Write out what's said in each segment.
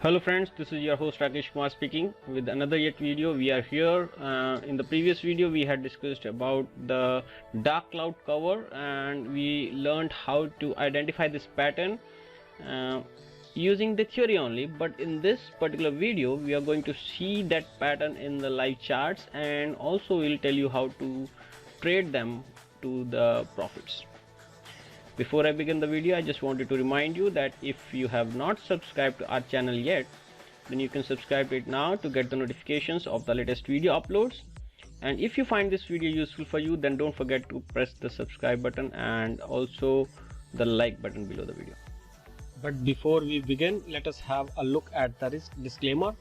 Hello friends, this is your host Rakesh Kumar speaking with another yet video. We are here. In the previous video we had discussed about the dark cloud cover and we learned how to identify this pattern uh, using the theory only, but in this particular video we are going to see that pattern in the live charts and also we'll tell you how to trade them to the profits. Before I begin the video, I just wanted to remind you that if you have not subscribed to our channel yet, then you can subscribe it now to get the notifications of the latest video uploads. And if you find this video useful for you, then don't forget to press the subscribe button and also the like button below the video. But before we begin, let us have a look at the risk disclaimer.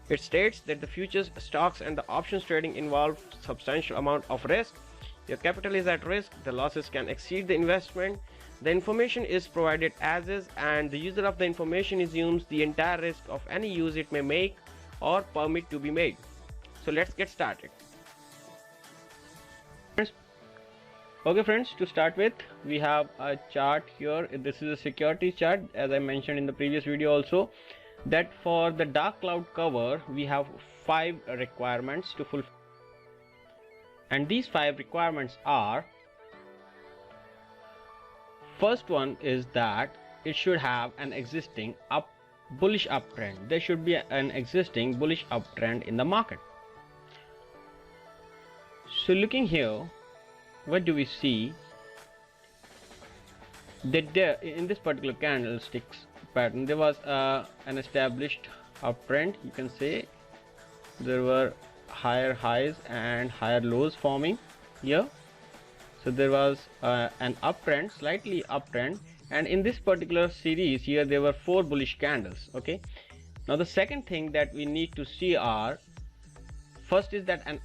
It states that the futures, stocks and the options trading involve substantial amount of risk. Your capital is at risk, the losses can exceed the investment, the information is provided as is, and the user of the information assumes the entire risk of any use it may make or permit to be made. So let's get started. Okay friends, to start with, we have a chart here. This is a security chart, as I mentioned in the previous video also, that for the dark cloud cover we have 5 requirements to fulfill. And these 5 requirements are: first one is that it should have an existing bullish uptrend. There should be an existing bullish uptrend in the market. So looking here, what do we see? That there in this particular candlesticks pattern there was an established uptrend. You can say there were higher highs and higher lows forming here. So there was an uptrend, slightly uptrend, and in this particular series here there were 4 bullish candles. Okay, now the second thing that we need to see are, first is that an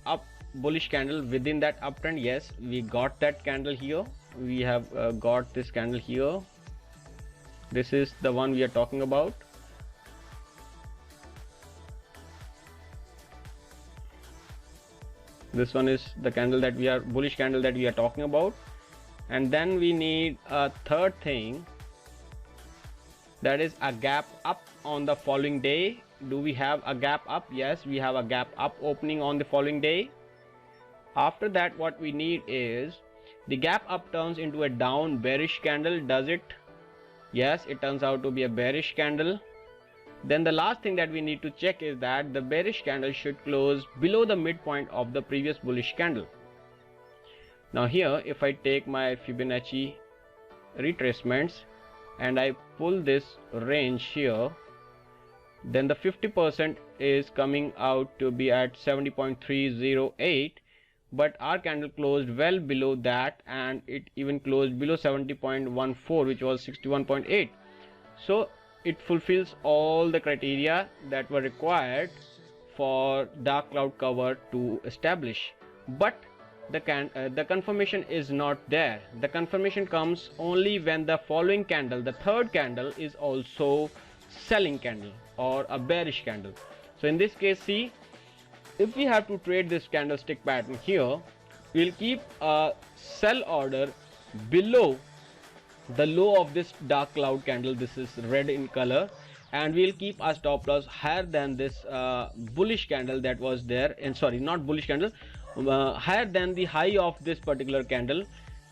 bullish candle within that uptrend. Yes, we got that candle here. We have got this candle here. This is the one we are talking about. This one is the candle that we are bullish candle that we are talking about. And then we need a third thing, that is a gap up on the following day. Do we have a gap up? Yes, we have a gap up opening on the following day. After that, what we need is the gap up turns into a down bearish candle. Does it? Yes, it turns out to be a bearish candle. Then the last thing that we need to check is that the bearish candle should close below the midpoint of the previous bullish candle. Now here, if I take my Fibonacci retracements and I pull this range here, then the 50% is coming out to be at 70.308, but our candle closed well below that and it even closed below 70.14, which was 61.8. So it fulfills all the criteria that were required for dark cloud cover to establish, but the confirmation is not there. The confirmation comes only when the following candle, the third candle, is also selling candle or a bearish candle. So in this case, see, if we have to trade this candlestick pattern here, we'll keep a sell order below the low of this dark cloud candle. This is red in color, and we'll keep our stop loss higher than this bullish candle that was there, and sorry, not bullish candle, higher than the high of this particular candle,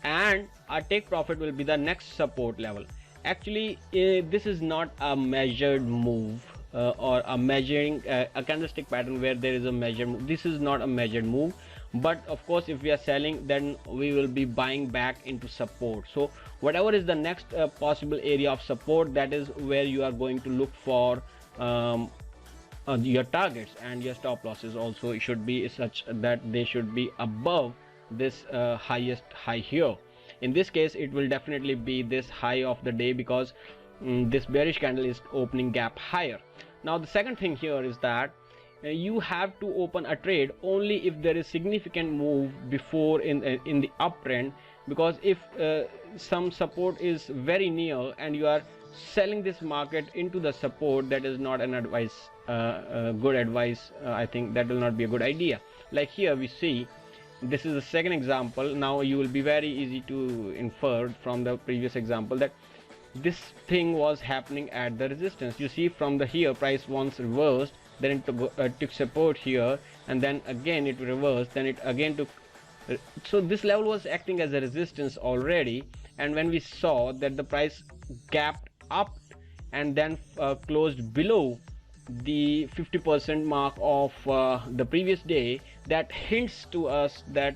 and our take profit will be the next support level. Actually, this is not a measured move or a measuring a candlestick pattern where there is a measured move. This is not a measured move, but of course if we are selling, then we will be buying back into support. So whatever is the next possible area of support, that is where you are going to look for your targets, and your stop losses also should be such that they should be above this highest high here. In this case, it will definitely be this high of the day, because this bearish candle is opening gap higher. Now the second thing here is that you have to open a trade only if there is significant move before in the uptrend, because if some support is very near and you are selling this market into the support, that is not an advice, good advice. I think that will not be a good idea. Like here we see, this is the second example. Now you will be very easy to infer from the previous example that this thing was happening at the resistance. You see from the here price once reversed, then it took support here, and then again it reversed, then it again took, so this level was acting as a resistance already. And when we saw that the price gapped up and then closed below the 50% mark of the previous day, that hints to us that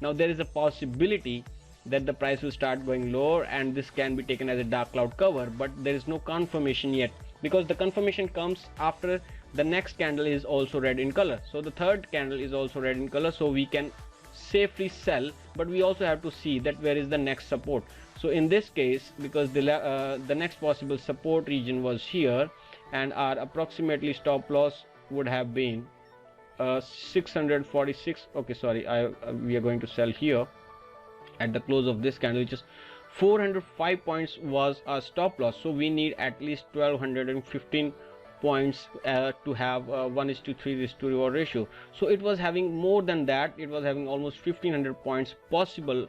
now there is a possibility that the price will start going lower, and this can be taken as a dark cloud cover. But there is no confirmation yet, because the confirmation comes after the next candle is also red in color. So the third candle is also red in color, so we can safely sell, but we also have to see that where is the next support. So in this case, because the next possible support region was here, and our approximately stop loss would have been 646. Okay, sorry, we are going to sell here at the close of this candle, which is 405 points was our stop loss. So we need at least 1215 points to have 1:3 reward ratio. So it was having more than that, it was having almost 1500 points possible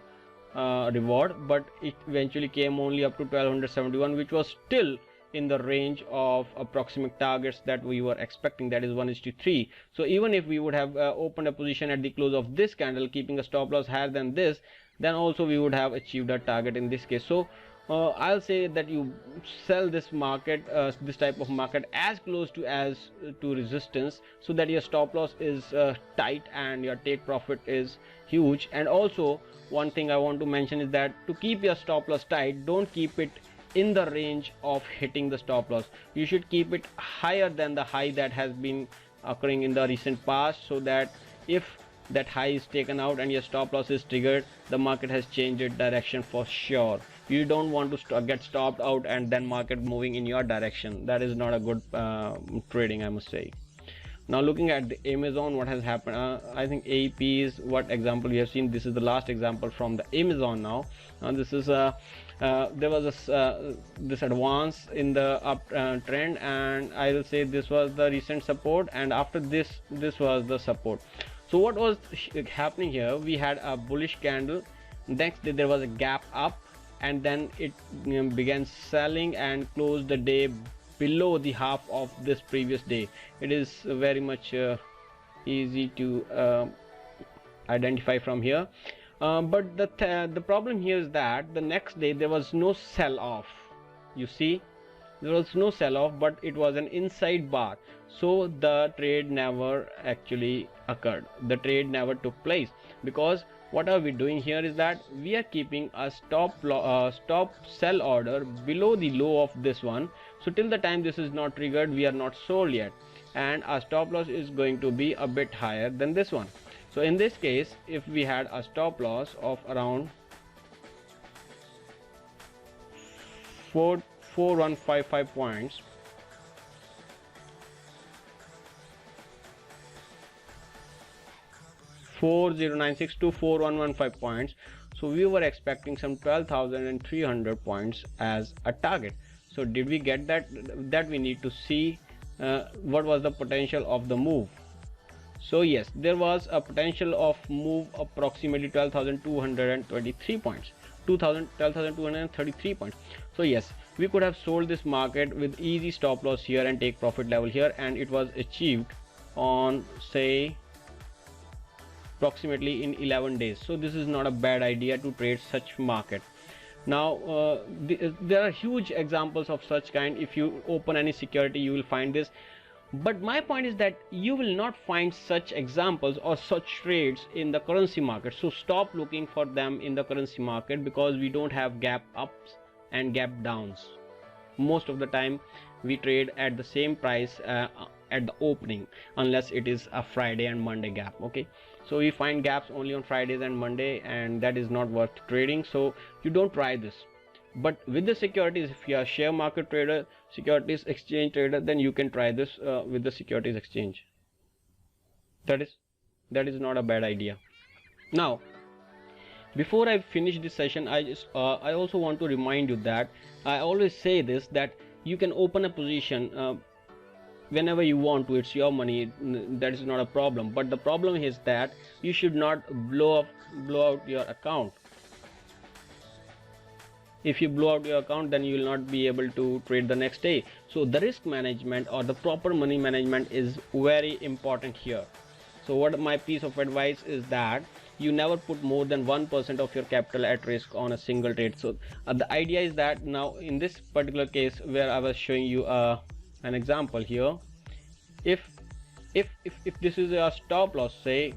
reward, but it eventually came only up to 1271, which was still in the range of approximate targets that we were expecting, that is 1:3. So even if we would have opened a position at the close of this candle keeping a stop loss higher than this, then also we would have achieved our target in this case. So I'll say that you sell this market, this type of market, as close to resistance, so that your stop loss is tight and your take profit is huge. And also one thing I want to mention is that to keep your stop loss tight, don't keep it in the range of hitting the stop loss. You should keep it higher than the high that has been occurring in the recent past, so that if that high is taken out and your stop loss is triggered, the market has changed its direction for sure. You don't want to get stopped out and then market moving in your direction. That is not a good trading, I must say. Now looking at the Amazon, what has happened, I think AEP is what example we have seen. This is the last example from the Amazon. Now this is there was this advance in the up trend, and I will say this was the recent support, and after this was the support. So what was happening here? We had a bullish candle, next day there was a gap up, and then it began selling and closed the day below the half of this previous day. It is very much easy to identify from here, but the problem here is that the next day there was no sell off. You see, there was no sell off, but it was an inside bar, so the trade never actually occurred, the trade never took place. Because what are we doing here is that we are keeping a stop sell order below the low of this one. So till the time this is not triggered, we are not sold yet, and our stop loss is going to be a bit higher than this one. So in this case, if we had a stop loss of around 4155 points, (4096 to 4115 points), so we were expecting some 12,300 points as a target. So did we get that? That we need to see what was the potential of the move. So yes, there was a potential of move approximately 12,223 points, 12,233 points. So yes, we could have sold this market with easy stop loss here and take profit level here, and it was achieved on, say, approximately in 11 days. So this is not a bad idea to trade such market. Now there are huge examples of such kind. If you open any security, you will find this. But my point is that you will not find such examples or such trades in the currency market. So stop looking for them in the currency market, because we don't have gap ups and gap downs. Most of the time we trade at the same price at the opening, unless it is a Friday and Monday gap. Okay, so we find gaps only on Fridays and Monday, and that is not worth trading. So you don't try this. But with the securities, if you are share market trader, securities exchange trader, then you can try this with the securities exchange. That is not a bad idea. Now before I finish this session, I also want to remind you that I always say this, that you can open a position whenever you want to. It's your money, that is not a problem. But the problem is that you should not blow out your account. If you blow out your account, then you will not be able to trade the next day. So the risk management or the proper money management is very important here. So what my piece of advice is that you never put more than 1% of your capital at risk on a single trade. So the idea is that now in this particular case where I was showing you an example here, if this is a stop loss, say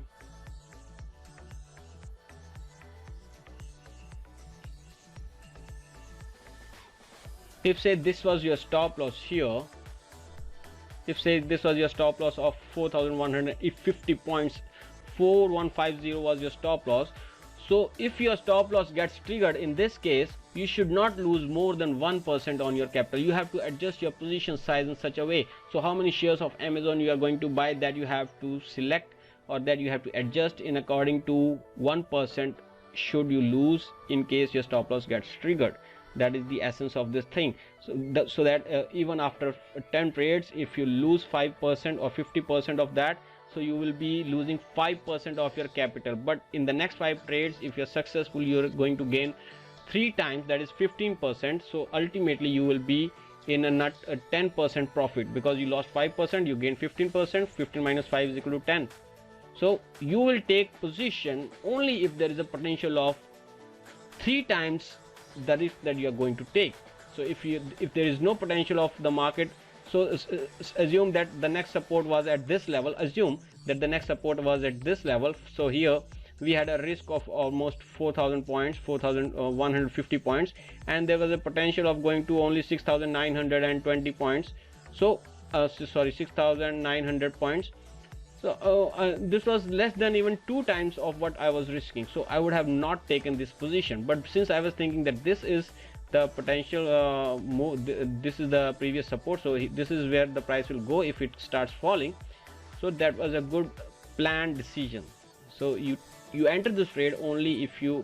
if say this was your stop loss here, if say this was your stop loss of 4150 points, 4150 was your stop loss. So if your stop loss gets triggered in this case, you should not lose more than 1% on your capital. You have to adjust your position size in such a way. So how many shares of Amazon you are going to buy, that you have to select, or that you have to adjust in according to 1% should you lose in case your stop loss gets triggered. That is the essence of this thing. So that even after 10 trades, if you lose 5% or 50% of that, so you will be losing 5% of your capital. But in the next 5 trades, if you're successful, you're going to gain 3 times, that is 15%. So ultimately you will be in a not a 10% profit, because you lost 5%, you gain 15%. 15 minus 5 is equal to 10. So you will take position only if there is a potential of 3 times the risk that you are going to take. So if there is no potential of the market, so assume that the next support was at this level, assume that the next support was at this level. So here we had a risk of almost 4000 points, 4150 points, and there was a potential of going to only 6920 points. So 6900 points. So this was less than even 2 times of what I was risking. So I would have not taken this position. But since I was thinking that this is the potential move, this is the previous support, so this is where the price will go if it starts falling. So that was a good planned decision. So you enter this trade only if you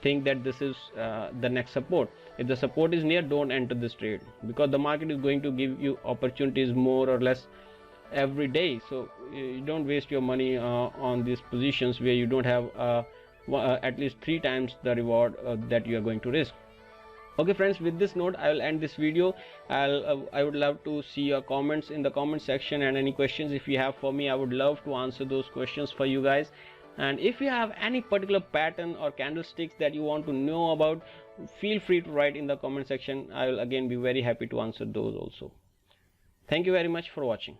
think that this is the next support. If the support is near, don't enter this trade, because the market is going to give you opportunities more or less every day. So you don't waste your money on these positions where you don't have at least 3 times the reward that you are going to risk. Okay friends, with this note I will end this video. I would love to see your comments in the comment section, and any questions if you have for me, I would love to answer those questions for you guys. And if you have any particular pattern or candlesticks that you want to know about, feel free to write in the comment section. I will again be very happy to answer those also. Thank you very much for watching.